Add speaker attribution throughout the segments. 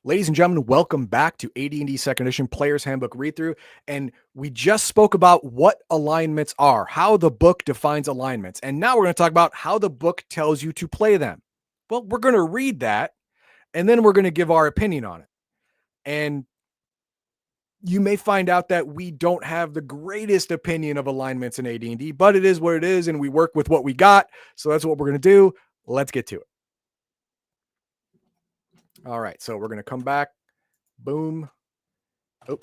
Speaker 1: Ladies and gentlemen, welcome back to AD&D Second Edition Player's Handbook Read-Through. And we just spoke about what alignments are, how the book defines alignments. And now we're going to talk about how the book tells you to play them. Well, we're going to read that, and then we're going to give our opinion on it. And you may find out that we don't have the greatest opinion of alignments in AD&D, but it is what it is, and we work with what we got. So that's what we're going to do. Let's get to it. All right, so we're going to come back. Boom. Oh,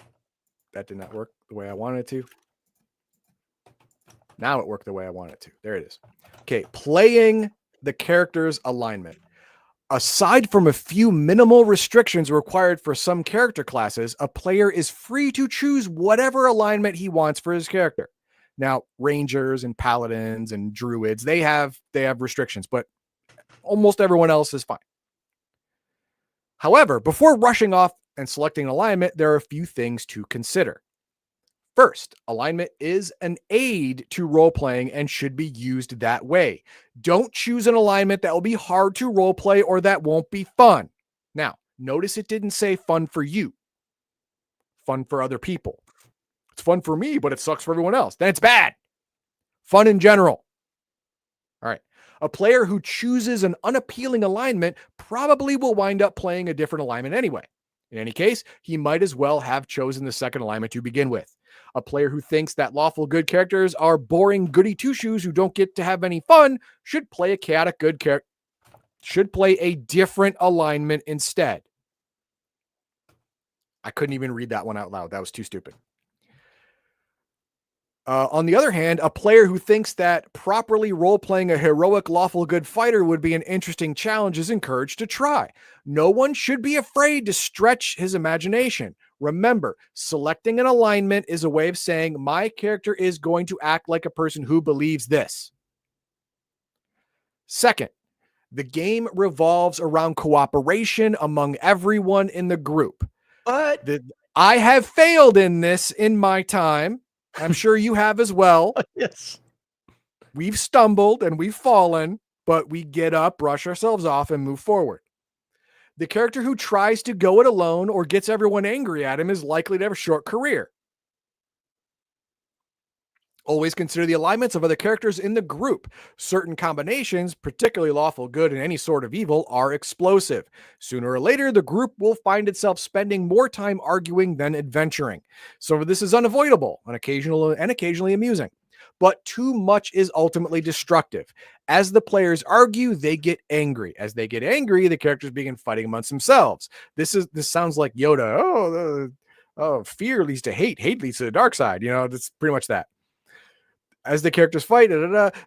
Speaker 1: that did not work the way I wanted it to. Now it worked the way I wanted it to. There it is. Okay, playing the character's alignment. Aside from a few minimal restrictions required for some character classes, a player is free to choose whatever alignment he wants for his character. Now, rangers and paladins and druids, they have restrictions, but almost everyone else is fine. However, before rushing off and selecting an alignment, there are a few things to consider. First, alignment is an aid to role-playing and should be used that way. Don't choose an alignment that will be hard to role-play or that won't be fun. Now, notice it didn't say fun for you. Fun for other people. It's fun for me, but it sucks for everyone else. Then it's bad. Fun in general. All right. A player who chooses an unappealing alignment probably will wind up playing a different alignment anyway. In any case, he might as well have chosen the second alignment to begin with. A player who thinks that lawful good characters are boring goody two-shoes who don't get to have any fun should play a chaotic good character, should play a different alignment instead. I couldn't even read that one out loud. That was too stupid. On the other hand, a player who thinks that properly role-playing a heroic lawful good fighter would be an interesting challenge is encouraged to try. No one should be afraid to stretch his imagination. Remember, selecting an alignment is a way of saying my character is going to act like a person who believes this. Second, the game revolves around cooperation among everyone in the group.
Speaker 2: But
Speaker 1: I have failed in this in my time. I'm sure you have as well.
Speaker 2: Yes.
Speaker 1: We've stumbled and we've fallen, but we get up, brush ourselves off, and move forward. The character who tries to go it alone or gets everyone angry at him is likely to have a short career. Always consider the alignments of other characters in the group. Certain combinations, particularly lawful good and any sort of evil, are explosive. Sooner or later, the group will find itself spending more time arguing than adventuring. So this is unavoidable and occasionally amusing. But too much is ultimately destructive. As the players argue, they get angry. As they get angry, the characters begin fighting amongst themselves. This sounds like Yoda. Fear leads to hate. Hate leads to the dark side. That's pretty much that. As the characters fight,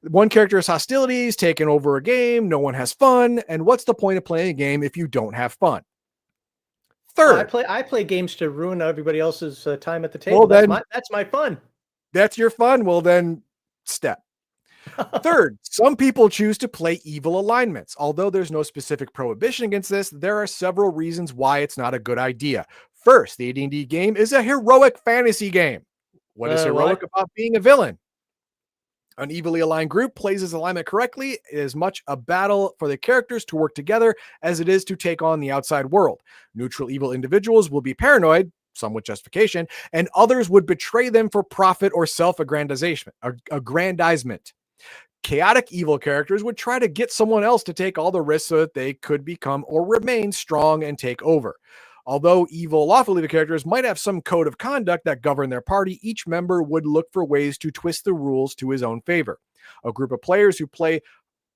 Speaker 1: one character has hostilities, taking over a game, no one has fun, and what's the point of playing a game if you don't have fun? Third,
Speaker 2: I play games to ruin everybody else's time at the table.
Speaker 1: Well,
Speaker 2: that's my fun.
Speaker 1: That's your fun? Well, then step. Third, some people choose to play evil alignments. Although there's no specific prohibition against this, there are several reasons why it's not a good idea. First, the AD&D game is a heroic fantasy game. What is heroic about being a villain? An evilly aligned group plays its alignment correctly. It is much a battle for the characters to work together as it is to take on the outside world. Neutral evil individuals will be paranoid, some with justification, and others would betray them for profit or self-aggrandizement. Chaotic evil characters would try to get someone else to take all the risks so that they could become or remain strong and take over. Although evil lawful evil characters might have some code of conduct that govern their party, each member would look for ways to twist the rules to his own favor. A group of players who play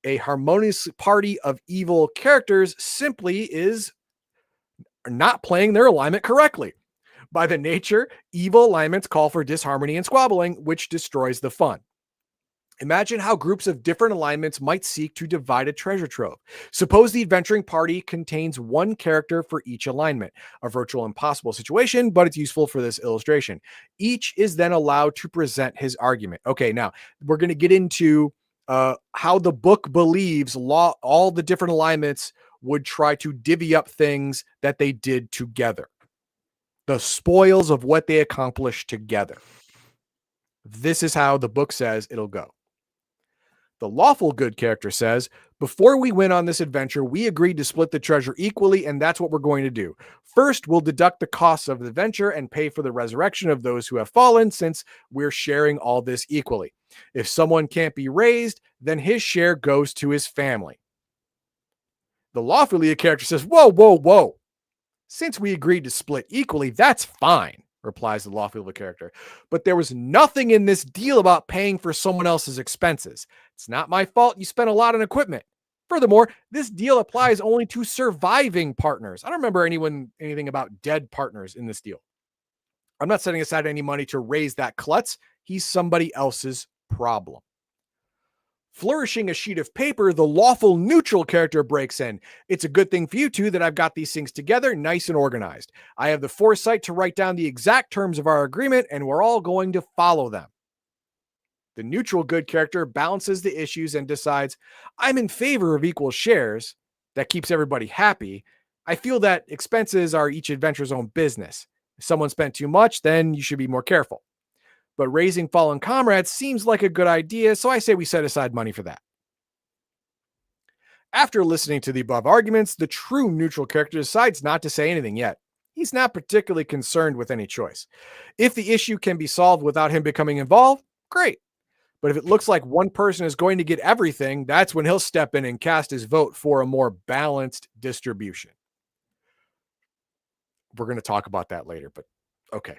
Speaker 1: a harmonious party of evil characters simply is not playing their alignment correctly. By the nature, evil alignments call for disharmony and squabbling, which destroys the fun. Imagine how groups of different alignments might seek to divide a treasure trove. Suppose the adventuring party contains one character for each alignment, a virtual impossible situation, but it's useful for this illustration. Each is then allowed to present his argument. Okay, now we're going to get into how the book believes all the different alignments would try to divvy up things that they did together. The spoils of what they accomplished together. This is how the book says it'll go. The Lawful Good character says, before we went on this adventure, we agreed to split the treasure equally, and that's what we're going to do. First, we'll deduct the costs of the venture and pay for the resurrection of those who have fallen, since we're sharing all this equally. If someone can't be raised, then his share goes to his family. The Lawful Good character says, whoa, whoa, whoa. Since we agreed to split equally, that's fine, replies the Lawful Good character. But there was nothing in this deal about paying for someone else's expenses. It's not my fault you spent a lot on equipment. Furthermore, this deal applies only to surviving partners. I don't remember anything about dead partners in this deal. I'm not setting aside any money to raise that klutz. He's somebody else's problem. Flourishing a sheet of paper, the Lawful Neutral character breaks in. It's a good thing for you two that I've got these things together, nice and organized. I have the foresight to write down the exact terms of our agreement, and we're all going to follow them. The Neutral Good character balances the issues and decides, I'm in favor of equal shares. That keeps everybody happy. I feel that expenses are each adventure's own business. If someone spent too much, then you should be more careful. But raising fallen comrades seems like a good idea, so I say we set aside money for that. After listening to the above arguments, the true neutral character decides not to say anything yet. He's not particularly concerned with any choice. If the issue can be solved without him becoming involved, great. But if it looks like one person is going to get everything, that's when he'll step in and cast his vote for a more balanced distribution. We're going to talk about that later, but okay.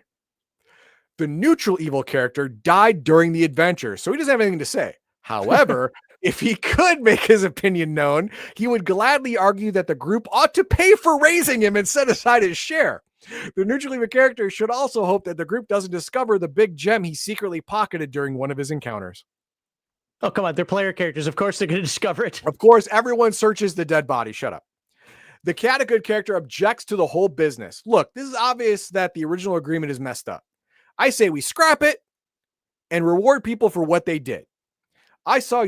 Speaker 1: The neutral evil character died during the adventure, so he doesn't have anything to say. However, if he could make his opinion known, he would gladly argue that the group ought to pay for raising him and set aside his share. The neutral evil character should also hope that the group doesn't discover the big gem he secretly pocketed during one of his encounters.
Speaker 2: Oh, come on. They're player characters. Of course they're going to discover it.
Speaker 1: Of course, everyone searches the dead body. Shut up. The chaotic good character objects to the whole business. Look, this is obvious that the original agreement is messed up. I say we scrap it and reward people for what they did. I saw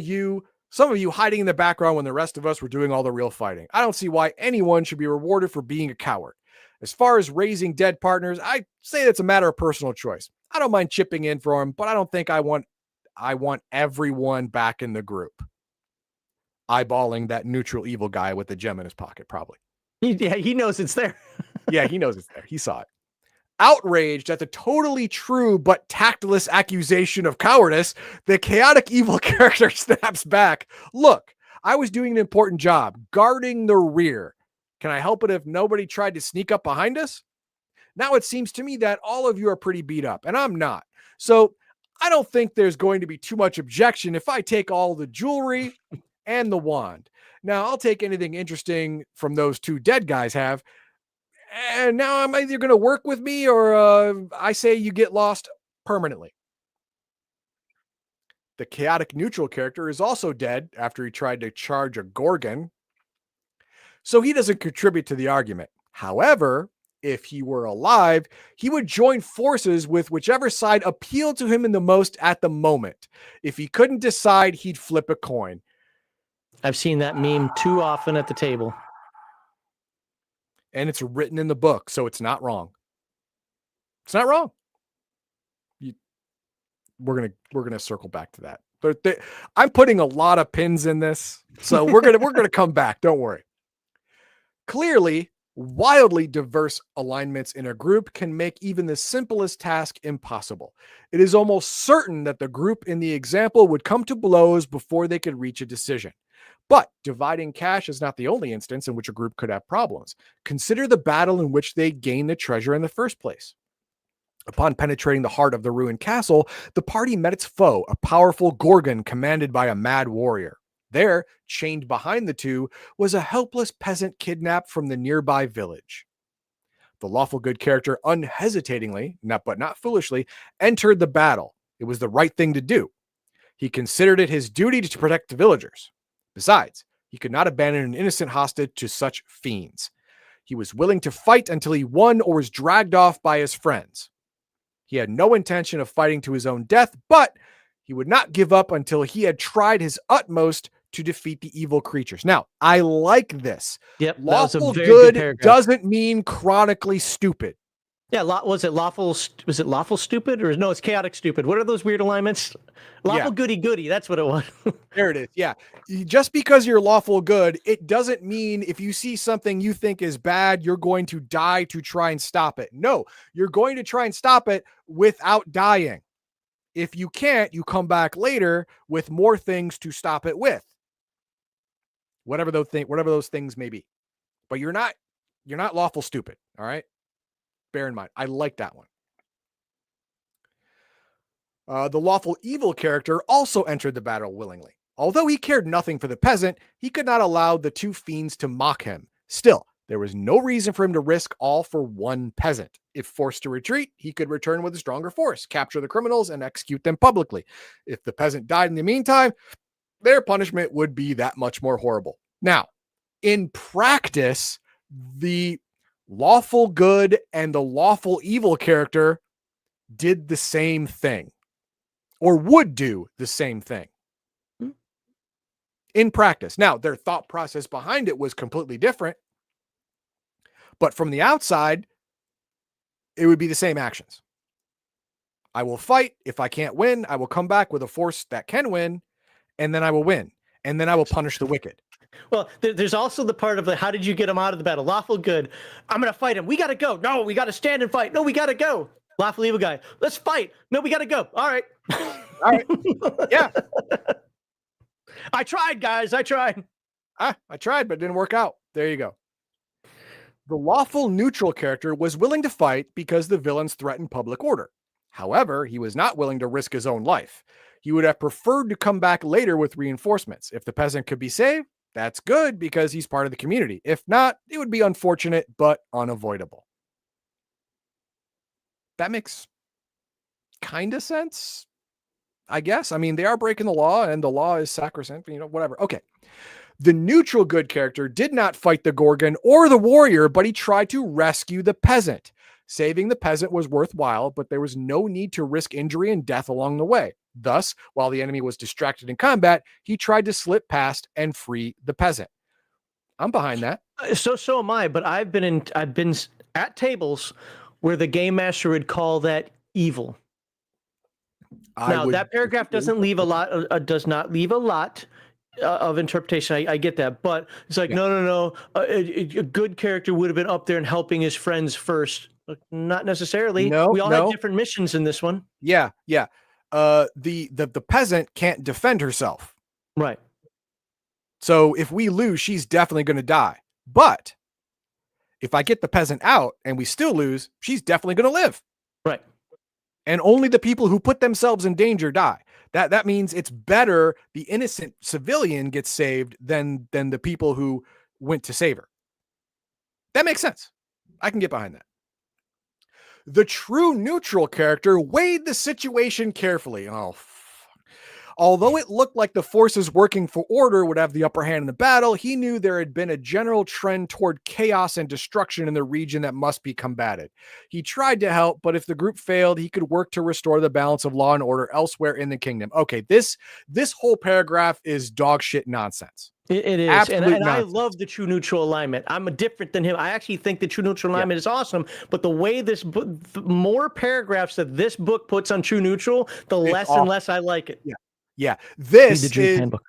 Speaker 1: some of you hiding in the background when the rest of us were doing all the real fighting. I don't see why anyone should be rewarded for being a coward. As far as raising dead partners, I say that's a matter of personal choice. I don't mind chipping in for them, but I don't think I want everyone back in the group. Eyeballing that neutral evil guy with the gem in his pocket, probably.
Speaker 2: Yeah, he knows it's there.
Speaker 1: Yeah, he knows it's there. He saw it. Outraged at the totally true but tactless accusation of cowardice, the chaotic evil character snaps back. Look, I was doing an important job, guarding the rear. Can I help it if nobody tried to sneak up behind us? Now it seems to me that all of you are pretty beat up, and I'm not. So I don't think there's going to be too much objection if I take all the jewelry and the wand. Now I'll take anything interesting from those two dead guys have. And now I'm either going to work with me or I say you get lost permanently. The chaotic neutral character is also dead after he tried to charge a Gorgon, so he doesn't contribute to the argument. However, if he were alive, he would join forces with whichever side appealed to him in the most at the moment. If he couldn't decide, he'd flip a coin.
Speaker 2: I've seen that meme too often at the table.
Speaker 1: And it's written in the book, so it's not wrong. It's not wrong. We're gonna circle back to that. But I'm putting a lot of pins in this, so we're gonna come back. Don't worry. Clearly, wildly diverse alignments in a group can make even the simplest task impossible. It is almost certain that the group in the example would come to blows before they could reach a decision. But dividing cash is not the only instance in which a group could have problems. Consider the battle in which they gained the treasure in the first place. Upon penetrating the heart of the ruined castle, the party met its foe, a powerful Gorgon commanded by a mad warrior. There, chained behind the two, was a helpless peasant kidnapped from the nearby village. The Lawful Good character unhesitatingly, but not foolishly, entered the battle. It was the right thing to do. He considered it his duty to protect the villagers. Besides, he could not abandon an innocent hostage to such fiends. He was willing to fight until he won or was dragged off by his friends. He had no intention of fighting to his own death, but he would not give up until he had tried his utmost to defeat the evil creatures. Now, I like this.
Speaker 2: Yep,
Speaker 1: Lawful good doesn't mean chronically stupid.
Speaker 2: Yeah, was it lawful? Was it lawful stupid or no? It's chaotic stupid. What are those weird alignments? Lawful goody goody. That's what it was.
Speaker 1: There it is. Yeah. Just because you're lawful good, it doesn't mean if you see something you think is bad, you're going to die to try and stop it. No, you're going to try and stop it without dying. If you can't, you come back later with more things to stop it with. Whatever those things may be. But you're not lawful stupid. All right. Bear in mind. I like that one. The lawful evil character also entered the battle willingly. Although he cared nothing for the peasant, he could not allow the two fiends to mock him. Still, there was no reason for him to risk all for one peasant. If forced to retreat, he could return with a stronger force, capture the criminals, and execute them publicly. If the peasant died in the meantime, their punishment would be that much more horrible. Now, in practice, the lawful good and the lawful evil character did the same thing, or would do the same thing in practice. Now, their thought process behind it was completely different, but from the outside, it would be the same actions. I will fight. If I can't win, I will come back with a force that can win, and then I will win, and then I will punish the wicked.
Speaker 2: Well, there's also the part of how did you get him out of the battle? Lawful good. I'm going to fight him. We got to go. No, we got to stand and fight. No, we got to go. Lawful evil guy. Let's fight. No, we got to go. All right.
Speaker 1: All right. Yeah.
Speaker 2: I tried, guys. I tried.
Speaker 1: I tried, but it didn't work out. There you go. The lawful neutral character was willing to fight because the villains threatened public order. However, he was not willing to risk his own life. He would have preferred to come back later with reinforcements. If the peasant could be saved, that's good because he's part of the community. If not, it would be unfortunate, but unavoidable. That makes kind of sense, I guess. I mean, they are breaking the law and the law is sacrosanct, whatever. Okay. The neutral good character did not fight the Gorgon or the warrior, but he tried to rescue the peasant. Saving the peasant was worthwhile, but there was no need to risk injury and death along the way. Thus, while the enemy was distracted in combat, he tried to slip past and free the peasant. I'm behind that.
Speaker 2: So am I, but I've been at tables where the game master would call that evil. Now, that paragraph doesn't leave a lot, does not leave a lot of interpretation. I get that, but it's like, no. A good character would have been up there and helping his friends first. Not necessarily.
Speaker 1: No,
Speaker 2: we all had different missions in this one.
Speaker 1: Yeah. The peasant can't defend herself.
Speaker 2: Right.
Speaker 1: So if we lose, she's definitely going to die. But if I get the peasant out and we still lose, she's definitely going to live.
Speaker 2: Right.
Speaker 1: And only the people who put themselves in danger die. That means it's better the innocent civilian gets saved than the people who went to save her. That makes sense. I can get behind that. The true neutral character weighed the situation carefully. Although it looked like the forces working for order would have the upper hand in the battle, he knew there had been a general trend toward chaos and destruction in the region that must be combated. He tried to help, but if the group failed, he could work to restore the balance of law and order elsewhere in the kingdom. Okay, this whole paragraph is dog shit nonsense.
Speaker 2: It is. And I love the true neutral alignment. I'm different than him. I actually think the true neutral alignment is awesome. But the way this book, the more paragraphs that this book puts on true neutral, the less and less I like it.
Speaker 1: Yeah. This is handbook.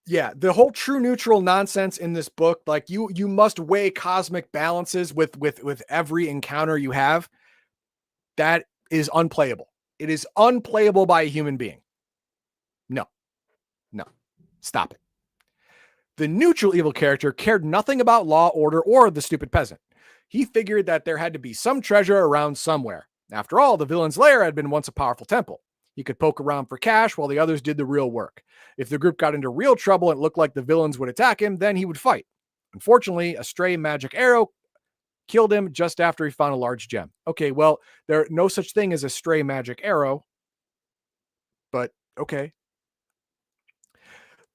Speaker 1: Yeah, the whole true neutral nonsense in this book, like you must weigh cosmic balances with every encounter you have. That is unplayable. It is unplayable by a human being. No. Stop it. The neutral evil character cared nothing about law, order, or the stupid peasant. He figured that there had to be some treasure around somewhere. After all, the villain's lair had been once a powerful temple. He could poke around for cash while the others did the real work. If the group got into real trouble and it looked like the villains would attack him, then he would fight. Unfortunately, a stray magic arrow killed him just after he found a large gem. Okay, well, there's no such thing as a stray magic arrow, but okay.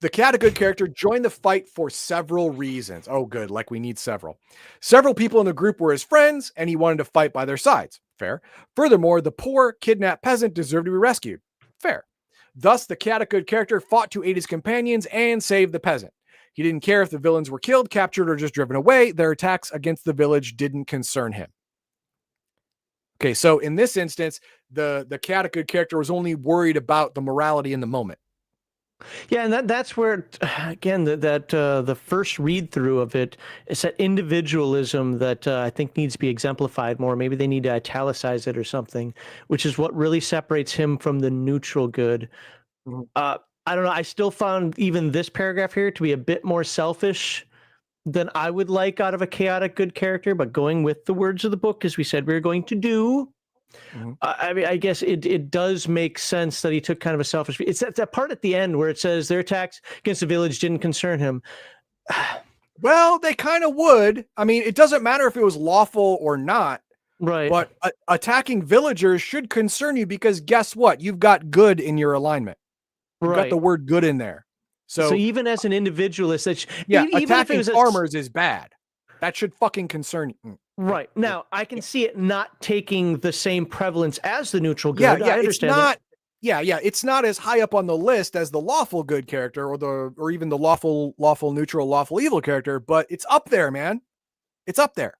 Speaker 1: The chaotic good character joined the fight for several reasons. Oh, good. Like we need several. Several people in the group were his friends, and he wanted to fight by their sides. Fair. Furthermore, the poor, kidnapped peasant deserved to be rescued. Fair. Thus, the chaotic good character fought to aid his companions and save the peasant. He didn't care if the villains were killed, captured, or just driven away. Their attacks against the village didn't concern him. Okay, so in this instance, the chaotic good character was only worried about the morality in the moment.
Speaker 2: Yeah, and that's where, again, the first read through of it is that individualism that I think needs to be exemplified more. Maybe they need to italicize it or something, which is what really separates him from the neutral good.
Speaker 1: Mm-hmm.
Speaker 2: I don't know. I still found even this paragraph here to be a bit more selfish than I would like out of a chaotic good character, but going with the words of the book, as we said we were going to do.
Speaker 1: Mm-hmm.
Speaker 2: I mean, I guess it does make sense that he took kind of a selfish. It's that part at the end where it says their attacks against the village didn't concern him.
Speaker 1: Well, they kind of would. I mean, it doesn't matter if it was lawful or not,
Speaker 2: right?
Speaker 1: But attacking villagers should concern you because guess what? You've got good in your alignment. You've got the word good in there. So
Speaker 2: even as an individualist,
Speaker 1: even attacking
Speaker 2: if it was
Speaker 1: farmers is bad. That should fucking concern you.
Speaker 2: Right. Now, I can see it not taking the same prevalence as the neutral good.
Speaker 1: Yeah,
Speaker 2: I understand
Speaker 1: it's not. Yeah, it's not as high up on the list as the lawful good character or even the lawful neutral, lawful evil character, but it's up there, man. It's up there.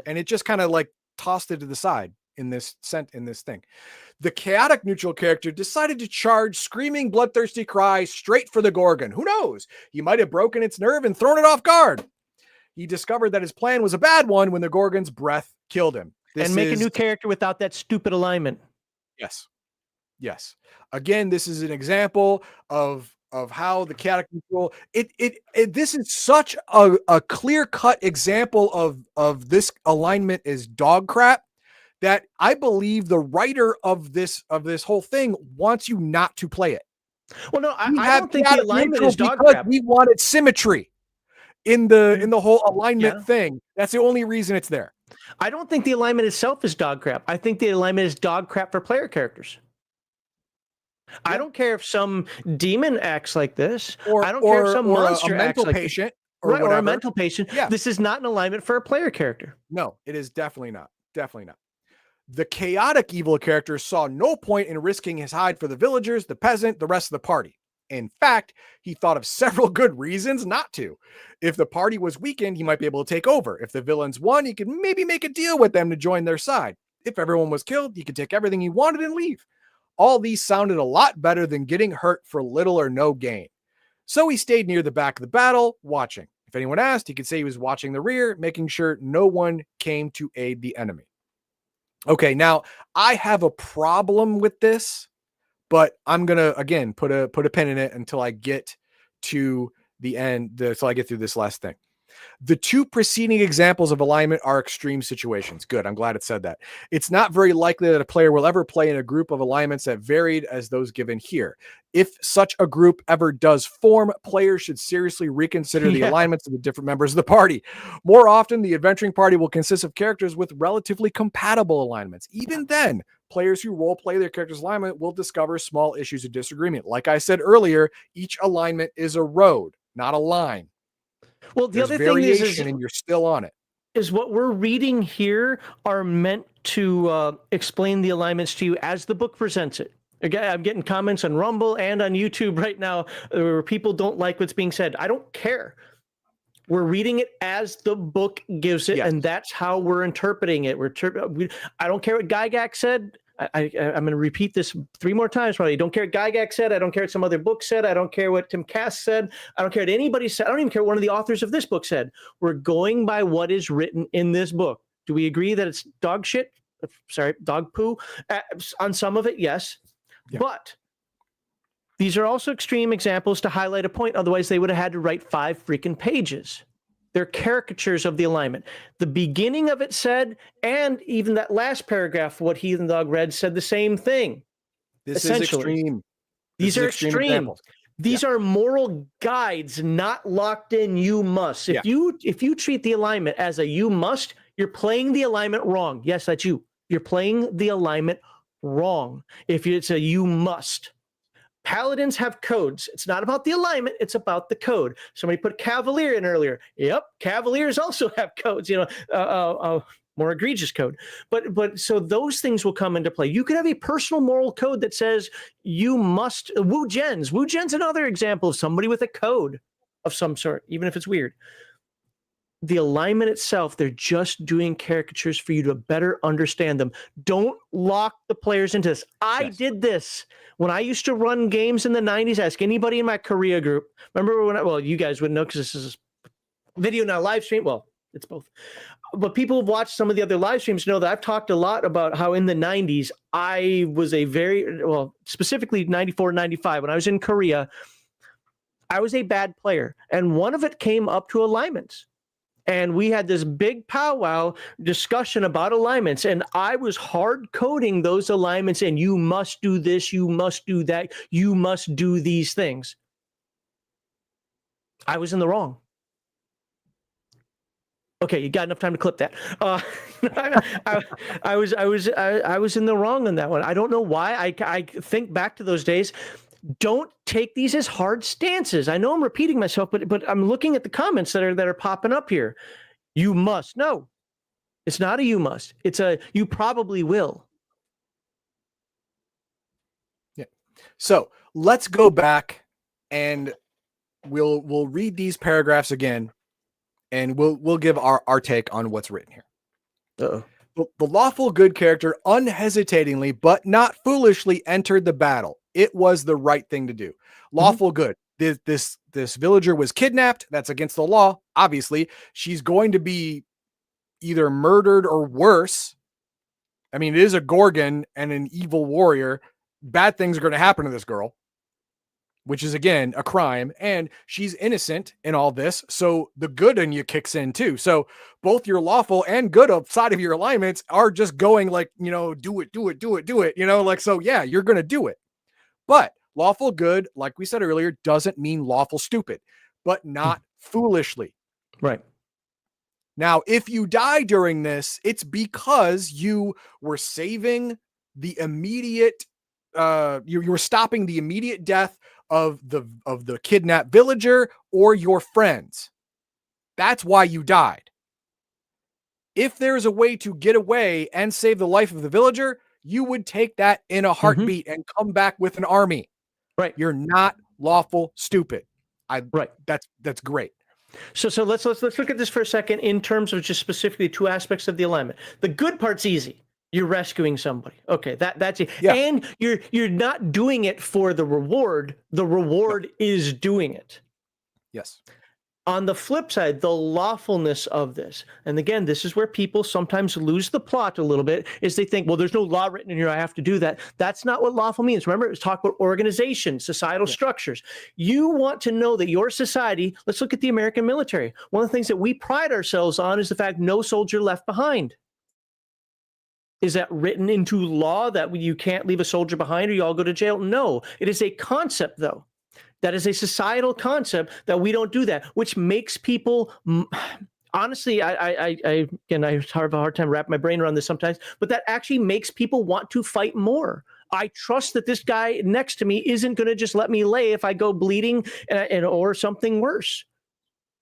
Speaker 1: And it just kind of like tossed it to the side in this thing. The chaotic neutral character decided to charge screaming bloodthirsty cry straight for the Gorgon. Who knows? He might have broken its nerve and thrown it off guard. He discovered that his plan was a bad one when the Gorgon's breath killed him.
Speaker 2: And make a new character without that stupid alignment.
Speaker 1: Yes. Again, this is an example of how the chaotic neutral. This is such a clear-cut example of this alignment is dog crap that I believe the writer of this whole thing wants you not to play it.
Speaker 2: Well, no, I don't think the alignment is dog crap.
Speaker 1: We wanted symmetry in the whole alignment thing. That's the only reason it's there.
Speaker 2: I don't think the alignment itself is dog crap. I think the alignment is dog crap for player characters. Yeah. I don't care if some demon acts like this. I don't care if some monster acts like
Speaker 1: patient
Speaker 2: this. Or a mental patient. Yeah. This is not an alignment for a player character.
Speaker 1: No, it is definitely not. Definitely not. The chaotic evil character saw no point in risking his hide for the villagers, the peasant, the rest of the party. In fact, he thought of several good reasons not to. If the party was weakened, he might be able to take over. If the villains won, he could maybe make a deal with them to join their side. If everyone was killed, he could take everything he wanted and leave. All these sounded a lot better than getting hurt for little or no gain. So he stayed near the back of the battle, watching. If anyone asked, he could say he was watching the rear, making sure no one came to aid the enemy. Okay, now I have a problem with this, but I'm gonna again put a pin in it until I get to the end, until I get through this last thing. The two preceding examples of alignment are extreme situations. Good. I'm glad it said that. It's not very likely that a player will ever play in a group of alignments that varied as those given here. If such a group ever does form, players should seriously reconsider the alignments of the different members of the party. More often, the adventuring party will consist of characters with relatively compatible alignments. Even then, players who role play their character's alignment will discover small issues of disagreement. Like I said earlier, each alignment is a road, not a line.
Speaker 2: Well, the other thing is,
Speaker 1: and you're still on it.
Speaker 2: Is what we're reading here are meant to explain the alignments to you as the book presents it. Again, I'm getting comments on Rumble and on YouTube right now where people don't like what's being said. I don't care. We're reading it as the book gives it, and that's how we're interpreting it. I don't care what Gygax said. I'm going to repeat this 3 more times. Probably. Don't care what Gygax said. I don't care what some other book said. I don't care what Tim Cass said. I don't care what anybody said. I don't even care what one of the authors of this book said. We're going by what is written in this book. Do we agree that it's dog shit? Sorry, dog poo? On some of it, yes. Yeah. But these are also extreme examples to highlight a point. Otherwise, they would have had to write 5 freaking pages. They're caricatures of the alignment. The beginning of it said, and even that last paragraph, what Heathen Dog read, said the same thing.
Speaker 1: This is extreme.
Speaker 2: These are extreme. These are moral guides, not locked in. You must. If you treat the alignment as a you must, you're playing the alignment wrong. Yes, that's you. You're playing the alignment wrong. If it's a you must. Paladins have codes. It's not about the alignment. It's about the code. Somebody put Cavalier in earlier. Yep. Cavaliers also have codes, more egregious code. But so those things will come into play. You could have a personal moral code that says you must Wu Jen's. Wu Jen's another example of somebody with a code of some sort, even if it's weird. the alignment itself, they're just doing caricatures for you to better understand them. Don't lock the players into this. I did this when I used to run games in the 90s. Ask anybody in my Korea group. Remember when you guys would know because this is video, not live stream. Well, it's both. But people who've watched some of the other live streams know that I've talked a lot about how in the 90s, I was specifically 94, 95, when I was in Korea, I was a bad player. And one of it came up to alignments. And we had this big powwow discussion about alignments. And I was hard coding those alignments. And you must do this. You must do that. You must do these things. I was in the wrong. Okay, you got enough time to clip that. I was in the wrong on that one. I don't know why. I think back to those days. Don't take these as hard stances. I know I'm repeating myself, but I'm looking at the comments that are popping up here. You must. No, it's not a you must. It's a you probably will.
Speaker 1: Yeah. So let's go back and we'll read these paragraphs again, and we'll give our take on what's written here.
Speaker 2: Uh-oh.
Speaker 1: The lawful good character unhesitatingly but not foolishly entered the battle. It was the right thing to do. Lawful good. This villager was kidnapped. That's against the law. Obviously, she's going to be either murdered or worse. I mean, it is a Gorgon and an evil warrior. Bad things are going to happen to this girl, which is, again, a crime. And she's innocent in all this. So the good in you kicks in too. So both your lawful and good side of your alignments are just going like, do it. So yeah, you're going to do it. But lawful good, like we said earlier, doesn't mean lawful stupid, but not foolishly.
Speaker 2: Right.
Speaker 1: Now, if you die during this, it's because you were saving the immediate, you were stopping the immediate death of the kidnapped villager or your friends. That's why you died. If there's a way to get away and save the life of the villager, you would take that in a heartbeat and come back with an army.
Speaker 2: Right.
Speaker 1: You're not lawful stupid.
Speaker 2: Right.
Speaker 1: That's great.
Speaker 2: So let's look at this for a second in terms of just specifically two aspects of the alignment. The good part's easy. You're rescuing somebody. Okay, that's it. Yeah. And you're not doing it for the reward. The reward is doing it.
Speaker 1: Yes.
Speaker 2: On the flip side, the lawfulness of this, and again, this is where people sometimes lose the plot a little bit, is they think, well, there's no law written in here, I have to do that. That's not what lawful means. Remember, it's talk about organization, societal structures. You want to know that your society, let's look at the American military. One of the things that we pride ourselves on is the fact no soldier left behind. Is that written into law that you can't leave a soldier behind or you all go to jail? No, it is a concept, though. That is a societal concept that we don't do that, which makes people, honestly, I have a hard time wrapping my brain around this sometimes, but that actually makes people want to fight more. I trust that this guy next to me isn't going to just let me lay if I go bleeding or something worse.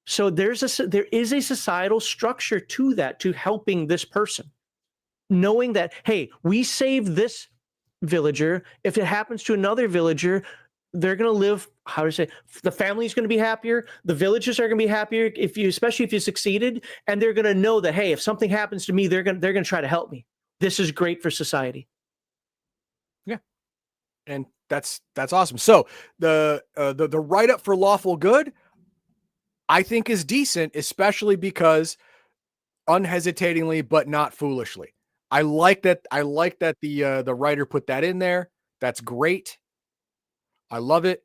Speaker 2: So there is a societal structure to that, to helping this person. Knowing that, hey, we saved this villager. If it happens to another villager, they're going to live, the family's going to be happier. The villagers are going to be happier, especially if you succeeded. And they're going to know that, hey, if something happens to me, they're going to try to help me. This is great for society.
Speaker 1: Yeah. And that's awesome. So the write-up for lawful good, I think, is decent, especially because unhesitatingly, but not foolishly. I like that the writer put that in there. That's great. I love it.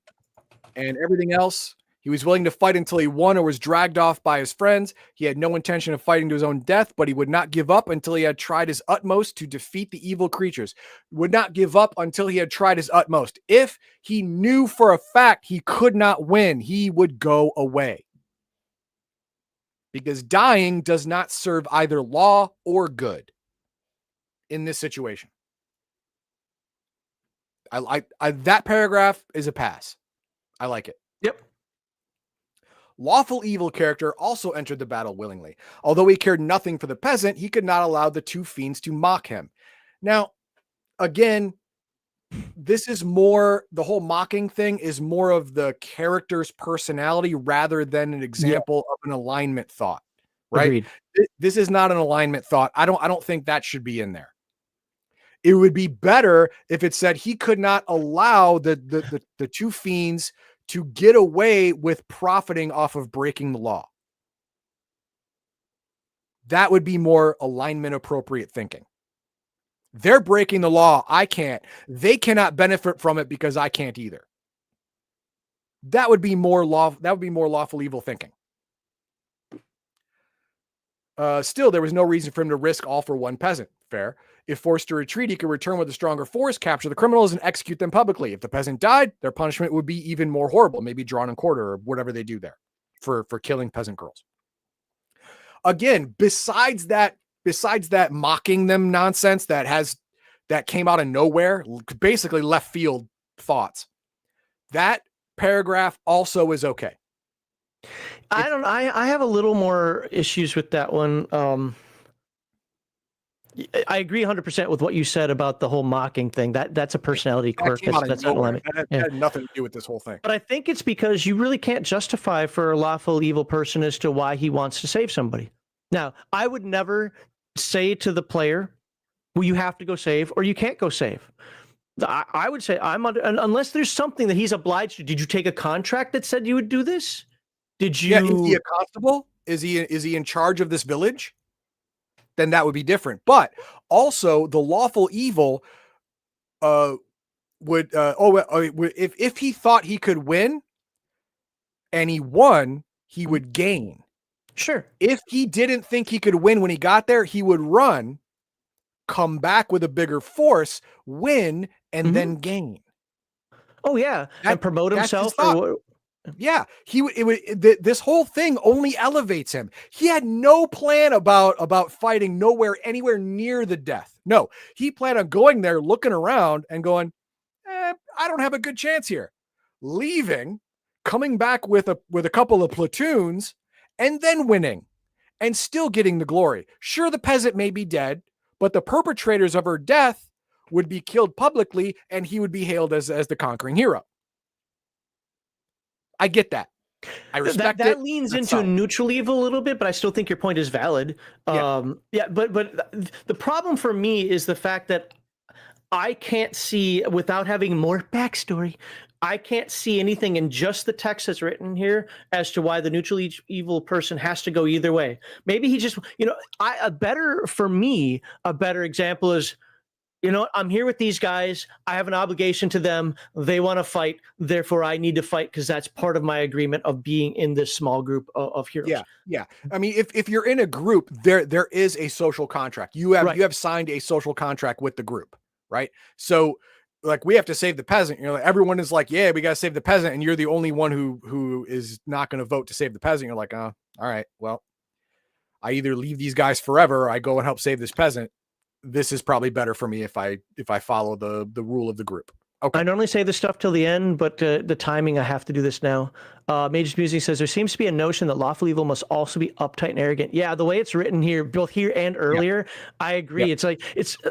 Speaker 1: And everything else, he was willing to fight until he won or was dragged off by his friends. He had no intention of fighting to his own death, but he would not give up until he had tried his utmost to defeat the evil creatures. Would not give up until he had tried his utmost. If he knew for a fact he could not win, he would go away. Because dying does not serve either law or good in this situation. That paragraph is a pass. I like it.
Speaker 2: Yep.
Speaker 1: Lawful evil character also entered the battle willingly. Although he cared nothing for the peasant, he could not allow the two fiends to mock him. Now, again, this is more, the whole mocking thing is more of the character's personality rather than an example of an alignment thought. right?
Speaker 2: Agreed.
Speaker 1: This is not an alignment thought. I don't think that should be in there. It would be better if it said he could not allow the two fiends to get away with profiting off of breaking the law. That would be more alignment appropriate thinking. They're breaking the law. I can't. They cannot benefit from it because I can't either. That would be more lawful evil thinking. Still, there was no reason for him to risk all for one peasant. Fair. If forced to retreat, he could return with a stronger force, capture the criminals, and execute them publicly. If the peasant died, their punishment would be even more horrible, maybe drawn and quarter or whatever they do there for killing peasant girls. Again, besides that mocking them nonsense that came out of nowhere, basically left field thoughts, that paragraph also is okay.
Speaker 2: I have a little more issues with that one. I agree 100% with what you said about the whole mocking thing. That's a personality quirk. That's not limit.
Speaker 1: That had nothing to do with this whole thing.
Speaker 2: But I think it's because you really can't justify for a lawful evil person as to why he wants to save somebody. Now, I would never say to the player, well, you have to go save or you can't go save. I would say unless there's something that he's obliged to. Did you take a contract that said you would do this? Did you?
Speaker 1: Yeah, is he a constable? Is he in charge of this village? Then that would be different. But also the lawful evil would if he thought he could win and he won, he would gain.
Speaker 2: Sure.
Speaker 1: If he didn't think he could win when he got there, he would run, come back with a bigger force, win, and then gain.
Speaker 2: Oh yeah, and promote himself.
Speaker 1: Yeah, this whole thing only elevates him. He had no plan about fighting anywhere near the death. No, he planned on going there, looking around and going, I don't have a good chance here. Leaving, coming back with a couple of platoons and then winning and still getting the glory. Sure, the peasant may be dead, but the perpetrators of her death would be killed publicly and he would be hailed as the conquering hero. I get that. I respect
Speaker 2: that leans into neutral evil a little bit, but I still think your point is valid. But the problem for me is the fact that I can't see, without having more backstory, I can't see anything in just the text that's written here as to why the neutral evil person has to go either way. Maybe he just, a better example is, I'm here with these guys. I have an obligation to them. They want to fight. Therefore, I need to fight because that's part of my agreement of being in this small group of heroes.
Speaker 1: Yeah. I mean, if you're in a group, there is a social contract. You have signed a social contract with the group, right? So, like, we have to save the peasant. Everyone is like, yeah, we got to save the peasant, and you're the only one who is not going to vote to save the peasant. You're like, all right, well, I either leave these guys forever or I go and help save this peasant. This is probably better for me if I follow the rule of the group. Okay.
Speaker 2: I normally say this stuff till the end, but the timing, I have to do this now. Mage's Musing says there seems to be a notion that lawful evil must also be uptight and arrogant. Yeah, the way it's written here, both here and earlier, I agree. It's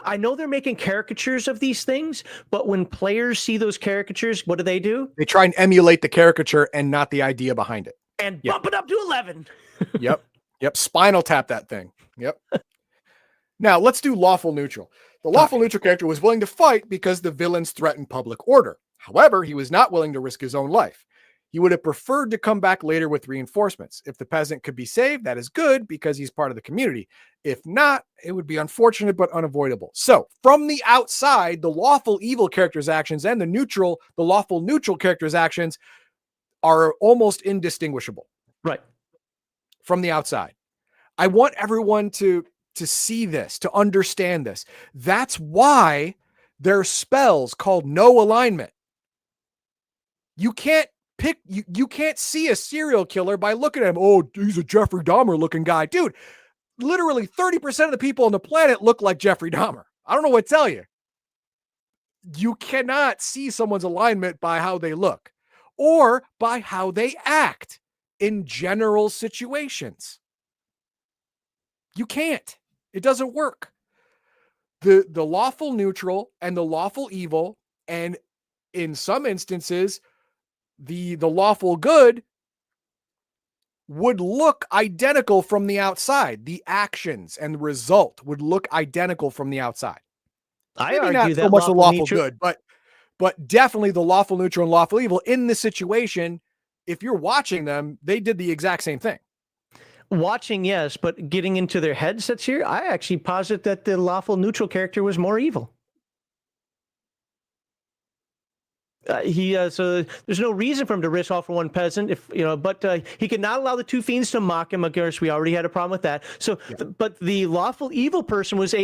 Speaker 2: I know they're making caricatures of these things, but when players see those caricatures, what do?
Speaker 1: They try and emulate the caricature and not the idea behind it.
Speaker 2: And bump it up to 11.
Speaker 1: Yep. Spinal tap that thing. Yep. Now, let's do lawful neutral. The lawful neutral character was willing to fight because the villains threatened public order. However, he was not willing to risk his own life. He would have preferred to come back later with reinforcements. If the peasant could be saved, that is good because he's part of the community. If not, it would be unfortunate but unavoidable. So, from the outside, the lawful evil character's actions and the lawful neutral character's actions are almost indistinguishable.
Speaker 2: Right.
Speaker 1: From the outside. I want everyone to see this, to understand this. That's why there are spells called no alignment. You can't you can't see a serial killer by looking at him. Oh, he's a Jeffrey Dahmer looking guy. Dude, literally 30% of the people on the planet look like Jeffrey Dahmer. I don't know what to tell you. You cannot see someone's alignment by how they look or by how they act in general situations. You can't. It doesn't work. The lawful neutral and the lawful evil, and in some instances, the lawful good would look identical from the outside. The actions and the result would look identical from the outside.
Speaker 2: I
Speaker 1: Maybe
Speaker 2: argue
Speaker 1: not so
Speaker 2: that
Speaker 1: much the lawful
Speaker 2: neutral,
Speaker 1: good, but definitely the lawful neutral and lawful evil in this situation. If you're watching them, they did the exact same thing.
Speaker 2: Watching, yes, but getting into their headsets here, I actually posit that the lawful neutral character was more evil. So there's no reason for him to risk all for one peasant, if you know. But he could not allow the two fiends to mock him. Of course, we already had a problem with that. So, but the lawful evil person was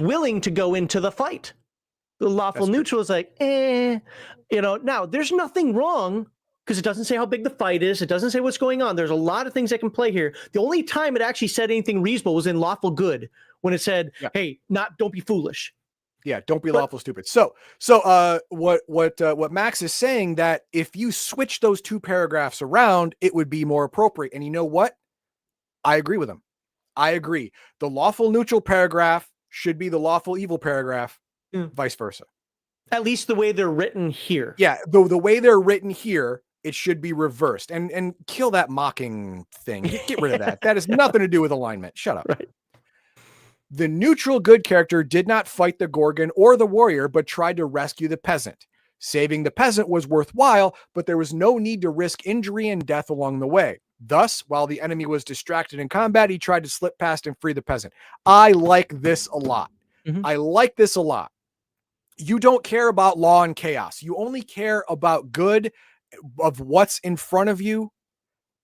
Speaker 2: willing to go into the fight. The lawful neutral is like, Now, there's nothing wrong because it doesn't say how big the fight is. It doesn't say what's going on. There's a lot of things that can play here. The only time it actually said anything reasonable was in Lawful Good when it said, "Hey, don't be foolish."
Speaker 1: Yeah, don't be lawful stupid. So what Max is saying, that if you switch those two paragraphs around, it would be more appropriate. And you know what? I agree with him. I agree. The lawful neutral paragraph should be the lawful evil paragraph, vice versa.
Speaker 2: At least the way they're written here.
Speaker 1: Yeah, the way they're written here, it should be reversed. And kill that mocking thing. Get rid of that. That has nothing to do with alignment. Shut up.
Speaker 2: Right.
Speaker 1: The neutral good character did not fight the Gorgon or the warrior, but tried to rescue the peasant. Saving the peasant was worthwhile, but there was no need to risk injury and death along the way. Thus, while the enemy was distracted in combat, he tried to slip past and free the peasant. I like this a lot. I like this a lot. You don't care about law and chaos. You only care about good, of what's in front of you,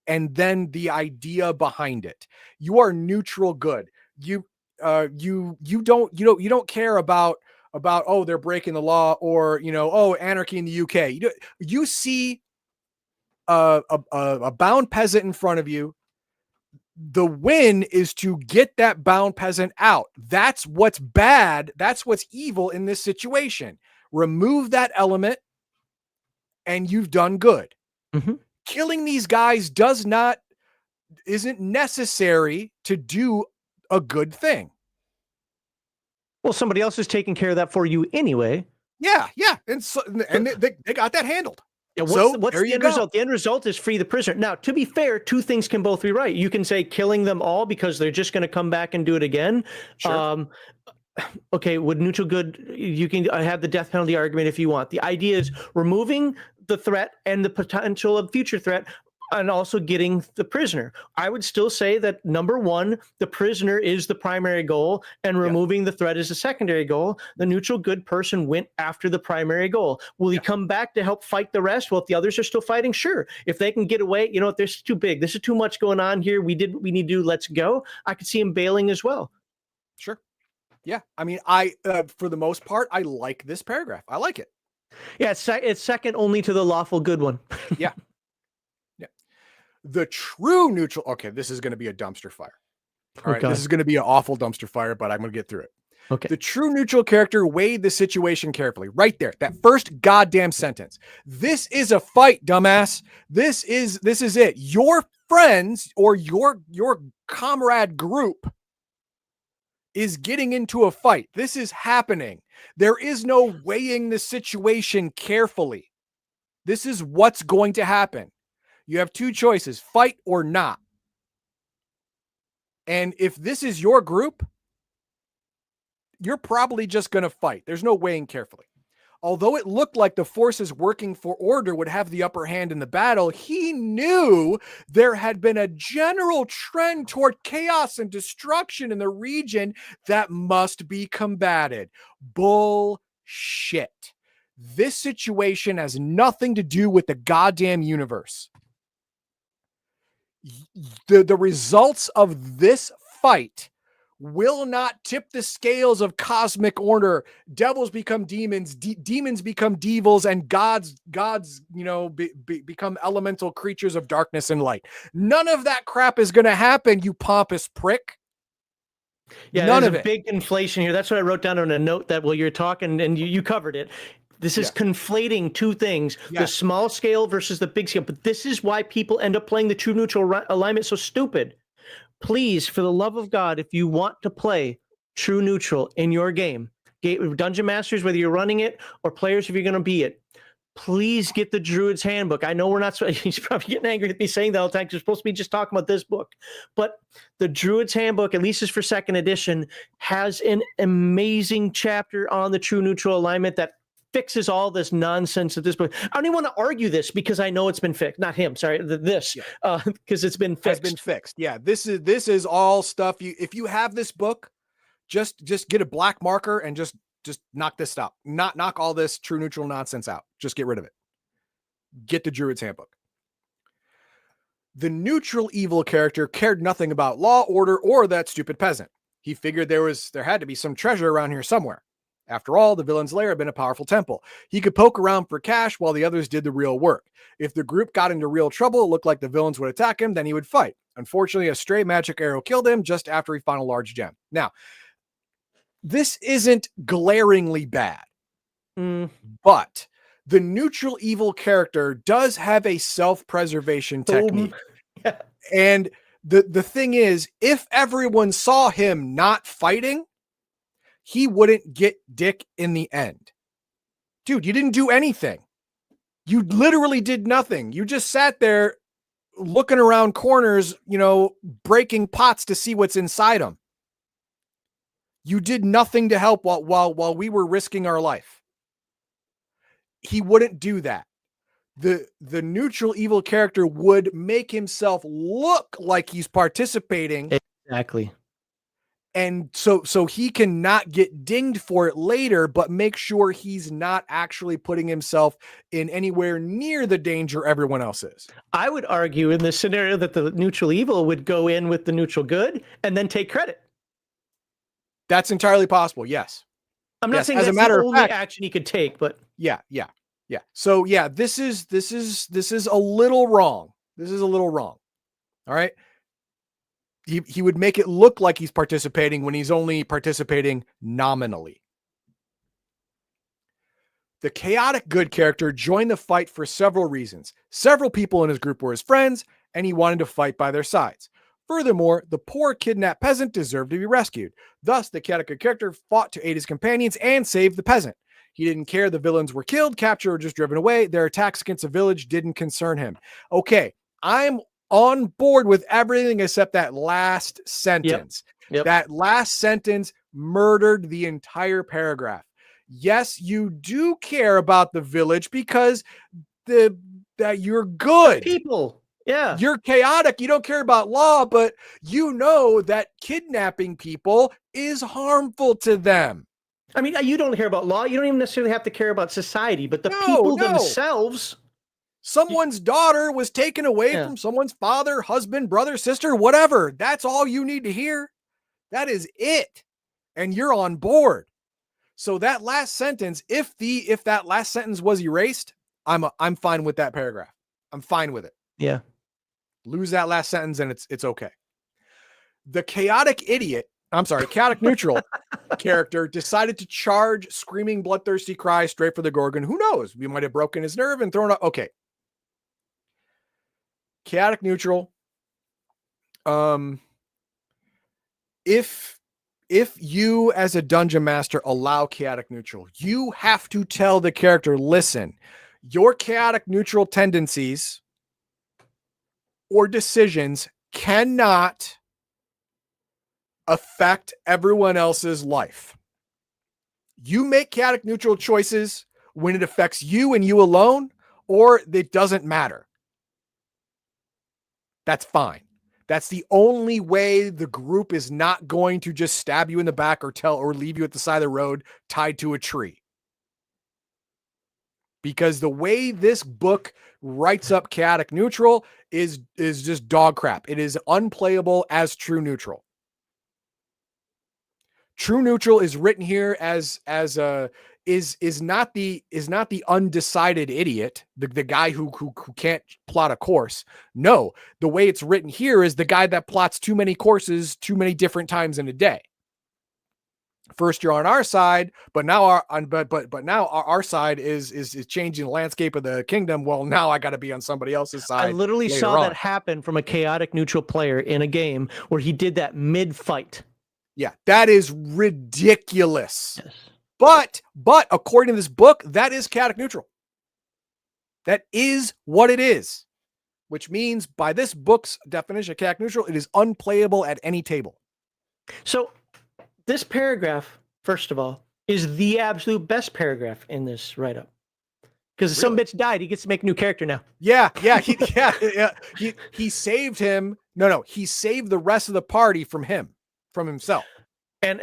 Speaker 1: and then the idea behind it. You are neutral good. You don't care about they're breaking the law, or anarchy in the UK. You see a bound peasant in front of you. The win is to get that bound peasant out. That's what's bad. That's what's evil in this situation. Remove that element and you've done good. Killing these guys isn't necessary to do a good thing.
Speaker 2: Well, somebody else is taking care of that for you anyway.
Speaker 1: Yeah. And they got that handled.
Speaker 2: Yeah, what's the end result? The end result is free the prisoner. Now, to be fair, two things can both be right. You can say killing them all because they're just going to come back and do it again. Sure. Okay, with neutral good, you can have the death penalty argument if you want. The idea is removing the threat and the potential of future threat, and also getting the prisoner. I would still say that number one, the prisoner is the primary goal, and removing the threat is a secondary goal. The neutral good person went after the primary goal. Will he come back to help fight the rest? Well, if the others are still fighting, sure. If they can get away, this is too big. This is too much going on here. We did what we need to do. Let's go. I could see him bailing as well.
Speaker 1: Sure. Yeah. I mean, for the most part, I like this paragraph. I like it.
Speaker 2: Yeah. It's second only to the lawful good one.
Speaker 1: Yeah. The true neutral. Okay, this is going to be a dumpster fire. All right, this is going to be an awful dumpster fire, but I'm going to get through it.
Speaker 2: Okay.
Speaker 1: The true neutral character weighed the situation carefully. Right there, that first goddamn sentence. This is a fight, dumbass. This is it. Your friends or your comrade group is getting into a fight. This is happening. There is no weighing the situation carefully. This is what's going to happen. You have two choices, fight or not. And if this is your group, you're probably just going to fight. There's no weighing carefully. Although it looked like the forces working for order would have the upper hand in the battle, he knew there had been a general trend toward chaos and destruction in the region that must be combated. Bullshit. This situation has nothing to do with the goddamn universe. The results of this fight will not tip the scales of cosmic order. Devils become demons, demons become devils, and gods become elemental creatures of darkness and light. None of that crap is going to happen, you pompous prick.
Speaker 2: Yeah, none of it. Big inflation here. That's what I wrote down on a note that while you're talking, and you covered it. This is conflating two things, the small scale versus the big scale. But this is why people end up playing the true neutral alignment so stupid. Please, for the love of God, if you want to play true neutral in your game, Dungeon Masters, whether you're running it, or players if you're going to be it, please get the Druid's Handbook. I know we're not, he's probably getting angry at me saying that all the time. You're supposed to be just talking about this book, but the Druid's Handbook, at least is for second edition, has an amazing chapter on the true neutral alignment that fixes all this nonsense at this point. I don't even want to argue this because I know it's been fixed. Not him, sorry, because it's been fixed.
Speaker 1: Has been fixed. Yeah, this is all stuff. If you have this book, just get a black marker and just knock this out. Knock all this true neutral nonsense out. Just get rid of it. Get the Druid's Handbook. The neutral evil character cared nothing about law, order, or that stupid peasant. He figured there had to be some treasure around here somewhere. After all, the villain's lair had been a powerful temple. He could poke around for cash while the others did the real work. If the group got into real trouble, it looked like the villains would attack him, then he would fight. Unfortunately, a stray magic arrow killed him just after he found a large gem. Now, this isn't glaringly bad, but the neutral evil character does have a self-preservation technique.
Speaker 2: Yeah.
Speaker 1: And the thing is, if everyone saw him not fighting, he wouldn't get dick in the end. Dude, you didn't do anything. You literally did nothing. You just sat there looking around corners, breaking pots to see what's inside them. You did nothing to help while we were risking our life. He wouldn't do that. The neutral evil character would make himself look like he's participating.
Speaker 2: Exactly.
Speaker 1: And so he can not get dinged for it later, but make sure he's not actually putting himself in anywhere near the danger everyone else is.
Speaker 2: I would argue in this scenario that the neutral evil would go in with the neutral good and then take credit.
Speaker 1: That's entirely possible. Yes.
Speaker 2: I'm not saying that's the only action he could take, but
Speaker 1: yeah. So yeah, this is a little wrong. This is a little wrong. All right. He would make it look like he's participating when he's only participating nominally. The chaotic good character joined the fight for several reasons. Several people in his group were his friends, and he wanted to fight by their sides. Furthermore, the poor kidnapped peasant deserved to be rescued. Thus, the chaotic good character fought to aid his companions and save the peasant. He didn't care the villains were killed, captured, or just driven away. Their attacks against the village didn't concern him. Okay, I'm on board with everything except that last sentence.
Speaker 2: Yep.
Speaker 1: That last sentence murdered the entire paragraph. Yes, you do care about the village because that you're good.
Speaker 2: People. Yeah.
Speaker 1: You're chaotic. You don't care about law, but you know that kidnapping people is harmful to them.
Speaker 2: I mean, you don't care about law. You don't even necessarily have to care about society, but the people themselves.
Speaker 1: Someone's daughter was taken away from someone's father, husband, brother, sister, whatever. That's all you need to hear. That is it. And you're on board. So that last sentence, if that last sentence was erased, I'm fine with that paragraph. I'm fine with it.
Speaker 2: Yeah.
Speaker 1: Lose that last sentence and it's okay. The chaotic neutral character decided to charge screaming bloodthirsty cry straight for the Gorgon. Who knows? We might have broken his nerve and thrown up. Okay. Chaotic neutral. If you as a dungeon master allow chaotic neutral, you have to tell the character, listen, your chaotic neutral tendencies or decisions cannot affect everyone else's life. You make chaotic neutral choices when it affects you and you alone, or it doesn't matter. That's fine. That's the only way the group is not going to just stab you in the back or leave you at the side of the road tied to a tree. Because the way this book writes up chaotic neutral is just dog crap. It is unplayable as true neutral. True neutral is written here as is not the undecided idiot, the guy who can't plot a course. No, the way it's written here is the guy that plots too many courses too many different times in a day. First you're on our side, but now our side is changing the landscape of the kingdom. Well, now I got to be on somebody else's side.
Speaker 2: I literally saw that happen from a chaotic neutral player in a game where he did that mid-fight.
Speaker 1: Yeah, that is ridiculous.
Speaker 2: Yes.
Speaker 1: But according to this book, that is chaotic neutral. That is what it is, which means by this book's definition of chaotic neutral, it is unplayable at any table.
Speaker 2: So this paragraph, first of all, is the absolute best paragraph in this write-up. Because some bitch died, he gets to make a new character now.
Speaker 1: Yeah. He saved him. No, he saved the rest of the party from himself.
Speaker 2: And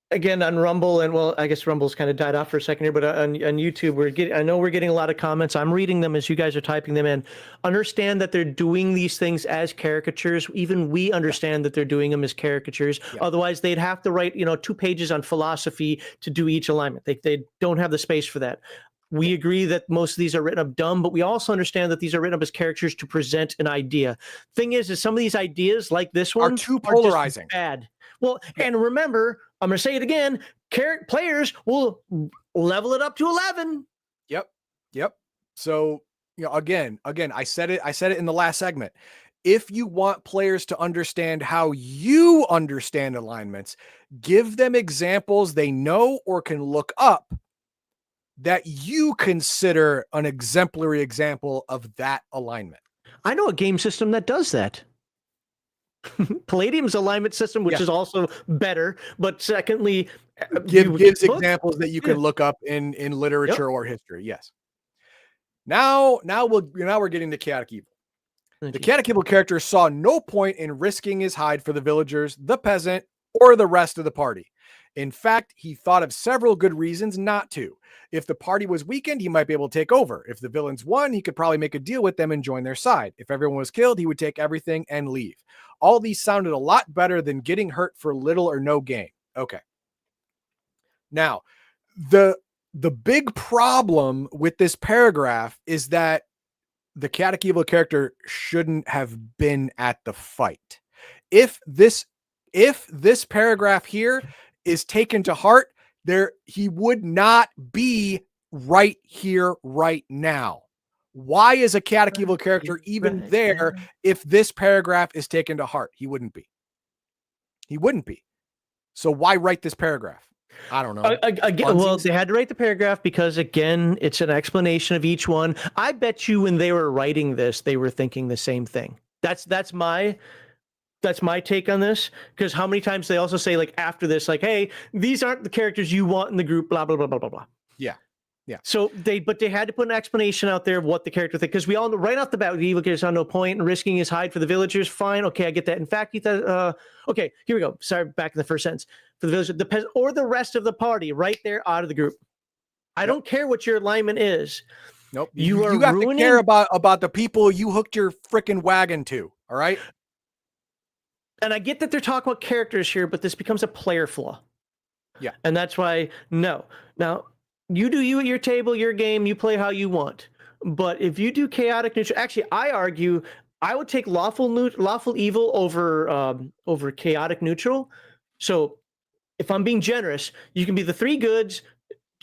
Speaker 2: again, on Rumble, and well, I guess Rumble's kind of died off for a second here, but on YouTube, I know we're getting a lot of comments. I'm reading them as you guys are typing them in. Understand that they're doing these things as caricatures. Even we understand that they're doing them as caricatures. Yeah. Otherwise, they'd have to write, 2 pages on philosophy to do each alignment. They don't have the space for that. We agree that most of these are written up dumb, but we also understand that these are written up as characters to present an idea. Thing is some of these ideas, like this one,
Speaker 1: are too polarizing.
Speaker 2: Are bad. Well, and remember, I'm going to say it again, players will level it up to 11.
Speaker 1: Yep. So, again, I said it in the last segment. If you want players to understand how you understand alignments, give them examples they know or can look up that you consider an exemplary example of that alignment.
Speaker 2: I know a game system that does that. Palladium's alignment system, which is also better, but secondly,
Speaker 1: gives examples that you can look up in literature or history. Yes. Now we're getting to chaotic evil. The chaotic evil character saw no point in risking his hide for the villagers, the peasant, or the rest of the party. In fact, he thought of several good reasons not to. If the party was weakened, he might be able to take over. If the villains won, he could probably make a deal with them and join their side. If everyone was killed, he would take everything and leave. All these sounded a lot better than getting hurt for little or no gain. Okay. Now, the big problem with this paragraph is that the chaotic evil character shouldn't have been at the fight. If this paragraph here is taken to heart, he would not be right here, right now. Why is a chaotic evil character even there if this paragraph is taken to heart? He wouldn't be. So why write this paragraph? I don't know.
Speaker 2: Again, well, they had to write the paragraph because, again, it's an explanation of each one. I bet you when they were writing this, they were thinking the same thing. That's my take on this, because how many times they also say, like, after this, like, hey, these aren't the characters you want in the group, blah, blah, blah, blah, blah, blah.
Speaker 1: Yeah.
Speaker 2: So they had to put an explanation out there of what the character thinks, because we all know right off the bat, the evil character saw no point in risking his hide for the villagers. Fine. Okay, I get that. In fact, he thought, okay, here we go. Sorry, back in the first sentence. For the villagers, the peasant, or the rest of the party, right there out of the group. I don't care what your alignment is.
Speaker 1: Nope. You have to care about the people you hooked your freaking wagon to. All right.
Speaker 2: And I get that they're talking about characters here, but this becomes a player flaw.
Speaker 1: Yeah.
Speaker 2: And that's why, no. Now, you do you at your table, your game, you play how you want. But if you do chaotic neutral, actually, I argue I would take lawful evil over chaotic neutral. So if I'm being generous, you can be the 3 goods,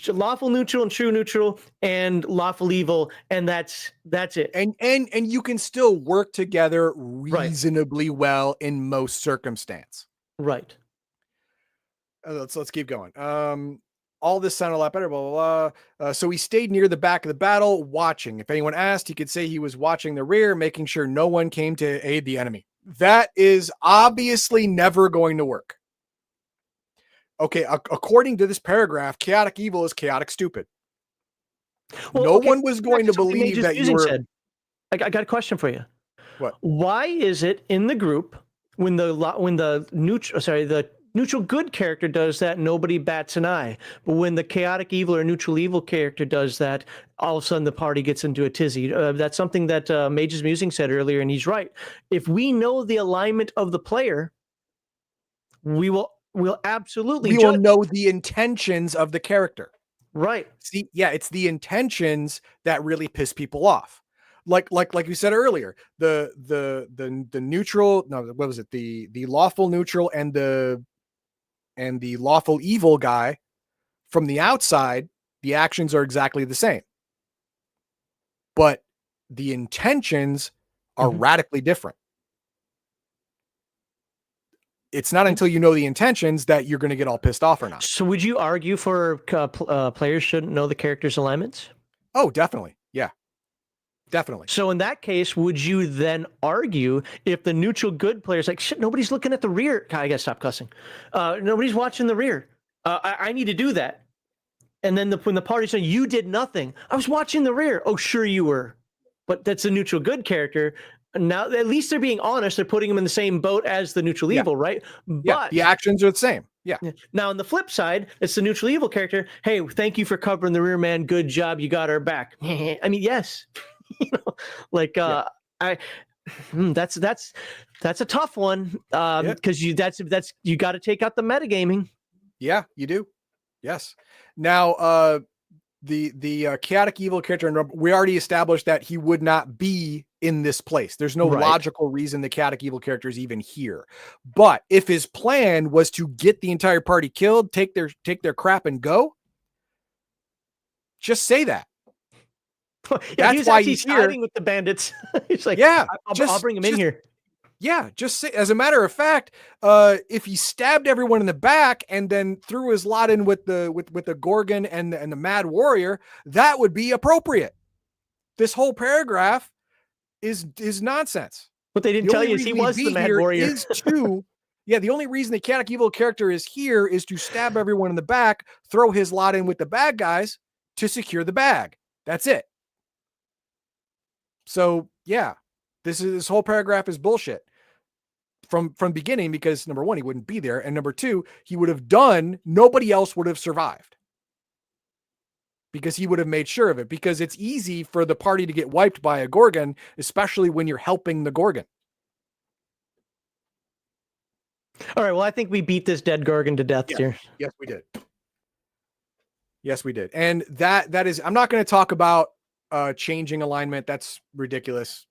Speaker 2: lawful neutral and true neutral, and lawful evil, and that's it.
Speaker 1: And you can still work together reasonably well in most circumstance.
Speaker 2: Right.
Speaker 1: Let's keep going. All this sounded a lot better, blah, blah, blah. So he stayed near the back of the battle, watching. If anyone asked, he could say he was watching the rear, making sure no one came to aid the enemy. That is obviously never going to work. Okay, according to this paragraph, chaotic evil is chaotic stupid. Well, no one was going to believe that you were...
Speaker 2: I got a question for you.
Speaker 1: What?
Speaker 2: Why is it in the group when the neutral good character does that, nobody bats an eye? But when the chaotic evil or neutral evil character does that, all of a sudden the party gets into a tizzy. That's something that Mage's Musing said earlier, and he's right. If we know the alignment of the player, we'll absolutely
Speaker 1: know the intentions of the character.
Speaker 2: Right.
Speaker 1: See, yeah, it's the intentions that really piss people off. Like you said earlier, the neutral, no, what was it? The lawful neutral and the lawful evil guy, from the outside, the actions are exactly the same. But the intentions are radically different. It's not until you know the intentions that you're going to get all pissed off or not.
Speaker 2: So would you argue for players shouldn't know the character's alignments?
Speaker 1: Oh, definitely. Yeah. Definitely.
Speaker 2: So in that case, would you then argue if the neutral good player's like, shit, nobody's looking at the rear. I gotta stop cussing. Nobody's watching the rear. I need to do that. And then when the party's saying, you did nothing. I was watching the rear. Oh, sure you were. But that's a neutral good character. Now, at least they're being honest. They're putting him in the same boat as the neutral evil, right?
Speaker 1: But the actions are the same. Yeah.
Speaker 2: Now, on the flip side, it's the neutral evil character. Hey, thank you for covering the rear, man. Good job. You got our back. I mean, yes. That's a tough one because you got to take out the metagaming.
Speaker 1: Yeah, you do. Yes. Now, the chaotic evil character, we already established that he would not be in this place. There's no logical reason the chaotic evil character is even here. But if his plan was to get the entire party killed, take their crap and go, just say that.
Speaker 2: That's why he's hiding with the bandits. He's like, yeah, I'll bring him in here.
Speaker 1: Yeah, just say, as a matter of fact, if he stabbed everyone in the back and then threw his lot in with the Gorgon and the Mad Warrior, that would be appropriate. This whole paragraph is nonsense.
Speaker 2: What they didn't tell you is he was the Mad Warrior.
Speaker 1: The only reason the chaotic evil character is here is to stab everyone in the back, throw his lot in with the bad guys to secure the bag. That's it. So yeah, this whole paragraph is bullshit from beginning, because number one, he wouldn't be there, and number two, he would have done, nobody else would have survived because he would have made sure of it, because it's easy for the party to get wiped by a Gorgon, especially when you're helping the Gorgon.
Speaker 2: All right, well, I think we beat this dead Gorgon to death here.
Speaker 1: Yes, we did. Yes, we did. And that is, I'm not going to talk about changing alignment. That's ridiculous.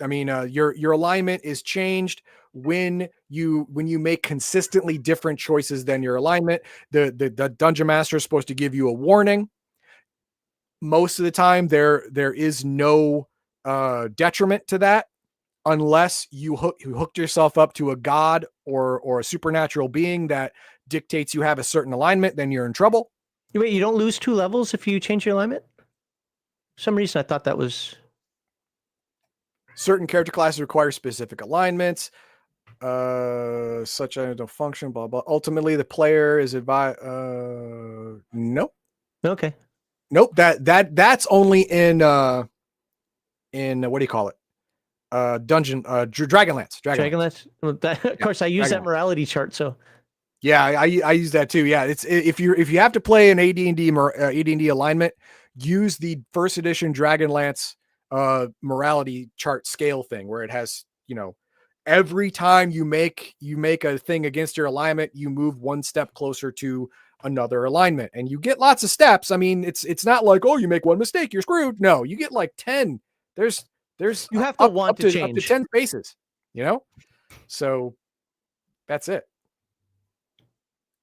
Speaker 1: I mean, your alignment is changed when you make consistently different choices than your alignment. The dungeon master is supposed to give you a warning. Most of the time, there is no detriment to that, unless you hooked yourself up to a god or a supernatural being that dictates you have a certain alignment. Then you're in trouble.
Speaker 2: Wait, you don't lose 2 levels if you change your alignment? For some reason, I thought that was...
Speaker 1: Certain character classes require specific alignments, such as don't function, blah, blah. Ultimately, the player is advised... Nope.
Speaker 2: Okay.
Speaker 1: Nope. That's only in what do you call it? Dragonlance.
Speaker 2: Dragonlance. Well, of course, I use that morality chart, so...
Speaker 1: Yeah, I use that too. Yeah, it's if you have to play an AD&D alignment, use the first edition Dragonlance morality chart scale thing, where it has, every time you make a thing against your alignment, you move 1 step closer to another alignment, and you get lots of steps. I mean, it's not like, oh, you make 1 mistake, you're screwed. No, you get like 10. There's
Speaker 2: you have to want to change
Speaker 1: up to 10 spaces, so that's it.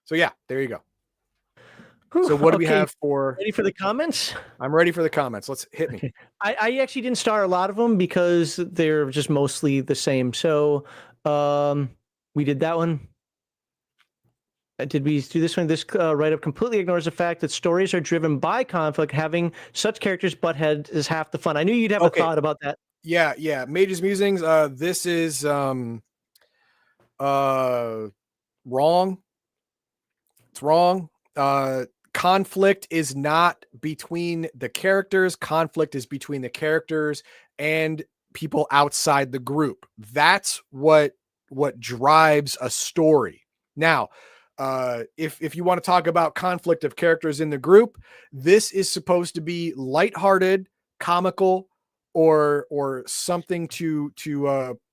Speaker 1: So yeah, there you go. So what do we have for...
Speaker 2: Ready for the comments?
Speaker 1: I'm ready for the comments. Let's hit me.
Speaker 2: I actually didn't star a lot of them because they're just mostly the same. So we did that one. Did we do this one? This write-up completely ignores the fact that stories are driven by conflict. Having such characters butt heads is half the fun. I knew you'd have a thought about that.
Speaker 1: Yeah. Mage's Musings. This is wrong. It's wrong. Conflict is not between the characters. Conflict is between the characters and people outside the group. That's what drives a story. Now, if you want to talk about conflict of characters in the group, this is supposed to be lighthearted, comical, or something to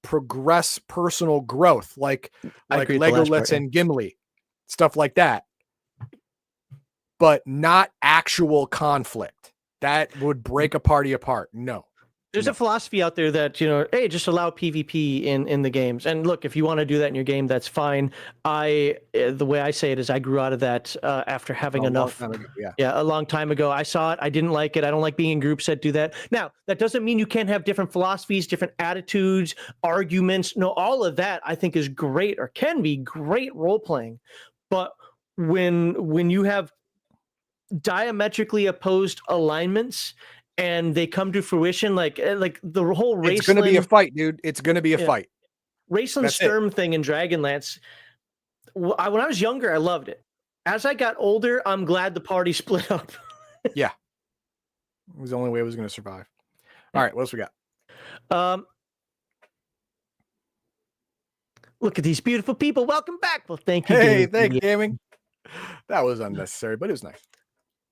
Speaker 1: progress personal growth, like Legolas and Gimli, stuff like that. But not actual conflict that would break a party apart. No.
Speaker 2: There's a philosophy out there that, hey, just allow PvP in the games. And look, if you want to do that in your game, that's fine. The way I say it is I grew out of that after having enough. A long time ago. I saw it. I didn't like it. I don't like being in groups that do that. Now, that doesn't mean you can't have different philosophies, different attitudes, arguments. No, all of that I think is great, or can be great role playing. But when you have diametrically opposed alignments and they come to fruition, like the whole Raceland.
Speaker 1: It's going to be a fight, dude. It's going to be a fight.
Speaker 2: Raceland Sturm thing in Dragonlance. When I was younger, I loved it. As I got older, I'm glad the party split up.
Speaker 1: Yeah. It was the only way it was going to survive. All right, what else we got?
Speaker 2: Look at these beautiful people. Welcome back. Well, thank you.
Speaker 1: Hey, thank you, gaming. That was unnecessary, but it was nice.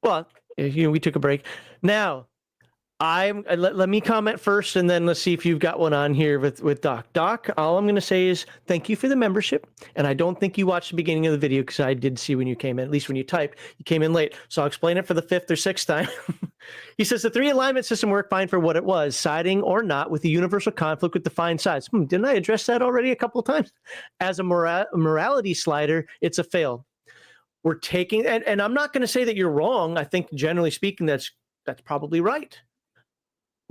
Speaker 2: Well, we took a break. Now, let me comment first, and then let's see if you've got one on here with Doc. Doc, all I'm going to say is thank you for the membership, and I don't think you watched the beginning of the video because I did see when you came in, at least when you typed, you came in late. So I'll explain it for the 5th or 6th time. He says the 3 alignment system worked fine for what it was, siding or not with the universal conflict with defined sides. Didn't I address that already a couple of times? As a morality slider, it's a fail. We're taking, and I'm not going to say that you're wrong. I think generally speaking, that's probably right.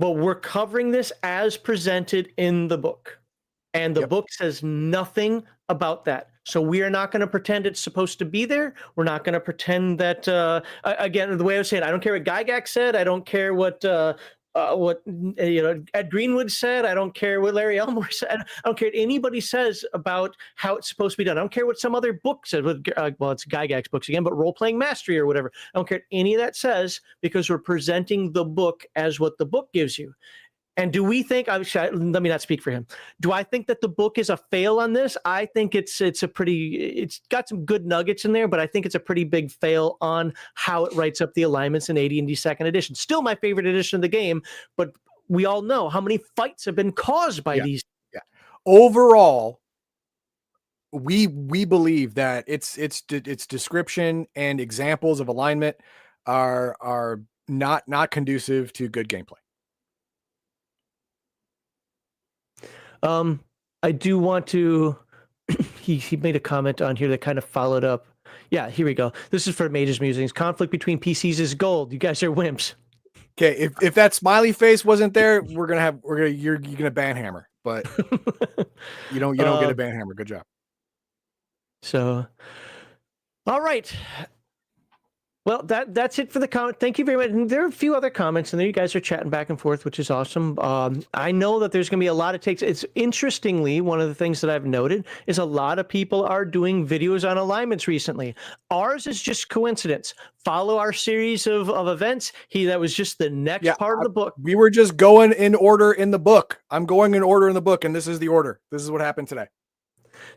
Speaker 2: But we're covering this as presented in the book. And the book says nothing about that. So we are not going to pretend it's supposed to be there. We're not going to pretend that, again, the way I was saying, I don't care what Gygax said. I don't care what Ed Greenwood said. I don't care what Larry Elmore said. I don't care what anybody says about how it's supposed to be done. I don't care what some other book says. Well, it's Gygax books again, but Role Playing Mastery or whatever. I don't care what any of that says because we're presenting the book as what the book gives you. And do we think, let me not speak for him. Do I think that the book is a fail on this? I think it's got some good nuggets in there, but I think it's a pretty big fail on how it writes up the alignments in AD&D 2nd edition. Still my favorite edition of the game, but we all know how many fights have been caused by these.
Speaker 1: Yeah. Overall, we believe that its description and examples of alignment are not conducive to good gameplay.
Speaker 2: I do want to, he made a comment on here that kind of followed up. Yeah, here we go. This is for Mage's Musings. Conflict between PCs is gold. You guys are wimps.
Speaker 1: Okay, if that smiley face wasn't there, you're gonna ban hammer, but you don't get a ban hammer. Good job.
Speaker 2: So, all right. Well, that's it for the comment. Thank you very much. And there are a few other comments, and there you guys are chatting back and forth, which is awesome. I know that there's going to be a lot of takes. It's interestingly, one of the things that I've noted is a lot of people are doing videos on alignments recently. Ours is just coincidence. Follow our series of events. That was just the next part of the book.
Speaker 1: We were just going in order in the book. I'm going in order in the book, and this is the order. This is what happened today.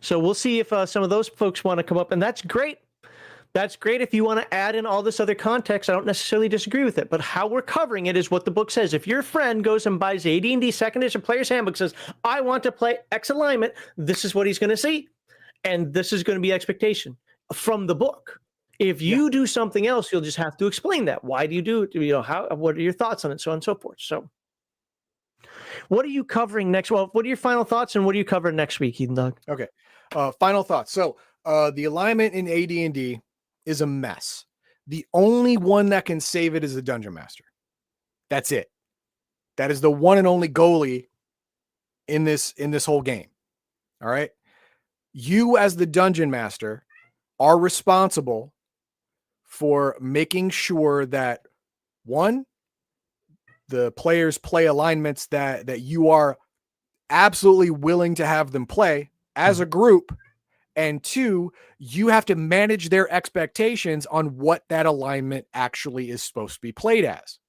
Speaker 2: So we'll see if some of those folks want to come up, and that's great. That's great if you want to add in all this other context. I don't necessarily disagree with it, but how we're covering it is what the book says. If your friend goes and buys AD&D 2nd edition Player's Handbook, says, I want to play X alignment, this is what he's going to see, and this is going to be expectation from the book. If you do something else, you'll just have to explain that. Why do you do it? What are your thoughts on it? So on and so forth. So what are you covering next? Well, what are your final thoughts, and what are you covering next week, Eden Dog?
Speaker 1: Okay. Final thoughts. So the alignment in AD&D is a mess. The only one that can save it is the Dungeon Master. That's it. That is the one and only goalie in this whole game. All right. You as the Dungeon Master are responsible for making sure that one, the players play alignments that you are absolutely willing to have them play as a group. And two, you have to manage their expectations on what that alignment actually is supposed to be played as.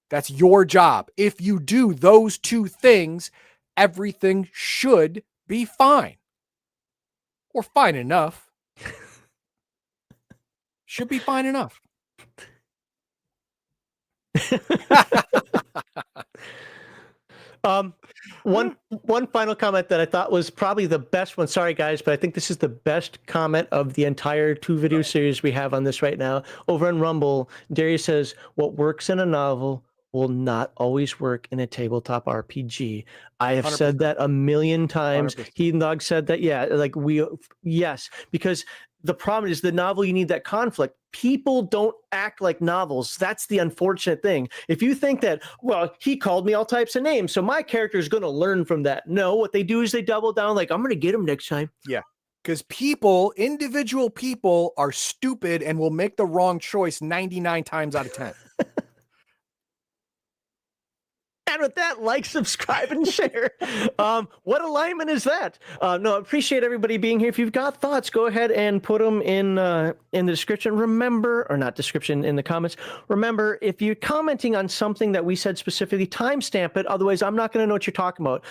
Speaker 1: That's your job. If you do those two things, everything should be fine. Or fine enough. Should be fine enough.
Speaker 2: One final comment that I thought was probably the best one. Sorry, guys, but I think this is the best comment of the entire 2 video series we have on this right now. Over on Rumble, Darius says, what works in a novel will not always work in a tabletop RPG. I have 100%. Said that a million times. 100%. Heathen Dog said that. Yeah, yes, because the problem is the novel, you need that conflict. People don't act like novels. That's the unfortunate thing. If you think that, well, he called me all types of names, so my character is going to learn from that. No, what they do is they double down like, I'm going to get him next time.
Speaker 1: Yeah, because individual people are stupid and will make the wrong choice 99 times out of 10.
Speaker 2: And with that, like, subscribe, and share. What alignment is that? No, appreciate everybody being here. If you've got thoughts, go ahead and put them in the description. Remember, or not description, in the comments. Remember, if you're commenting on something that we said specifically, timestamp it. Otherwise, I'm not going to know what you're talking about.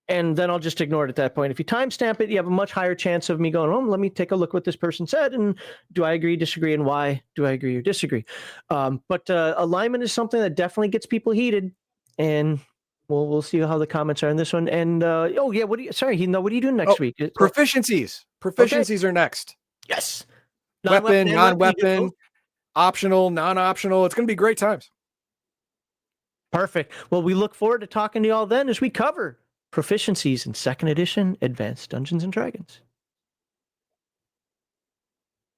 Speaker 2: And then I'll just ignore it at that point. If you timestamp it, you have a much higher chance of me going, oh, let me take a look what this person said, and do I agree, disagree, and why do I agree or disagree? But alignment is something that definitely gets people heated, and we'll see how the comments are in this one. And oh yeah, what are you doing next week?
Speaker 1: Proficiencies. Proficiencies are next.
Speaker 2: Yes.
Speaker 1: Weapon, non-weapon, optional, non-optional. It's going to be great times.
Speaker 2: Perfect. Well, we look forward to talking to you all then as we cover proficiencies in 2nd edition Advanced Dungeons and Dragons.